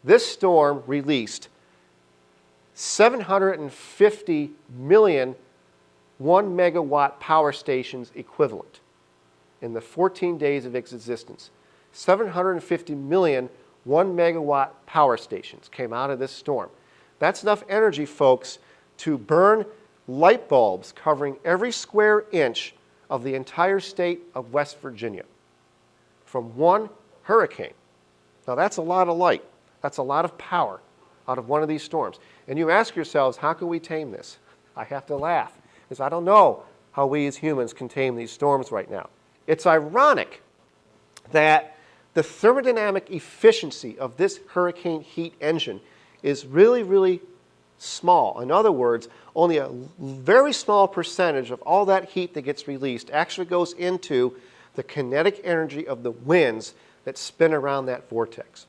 This storm released 750 million 1 megawatt power stations equivalent in the 14 days of its existence. 750 million 1 megawatt power stations came out of this storm. That's enough energy, folks, to burn light bulbs covering every square inch of the entire state of West Virginia from one hurricane. Now that's a lot of light. That's a lot of power out of one of these storms. And you ask yourselves, how can we tame this? I have to laugh, because I don't know how we as humans can tame these storms right now. It's ironic that the thermodynamic efficiency of this hurricane heat engine is really, really small. In other words, only a very small percentage of all that heat that gets released actually goes into the kinetic energy of the winds that spin around that vortex.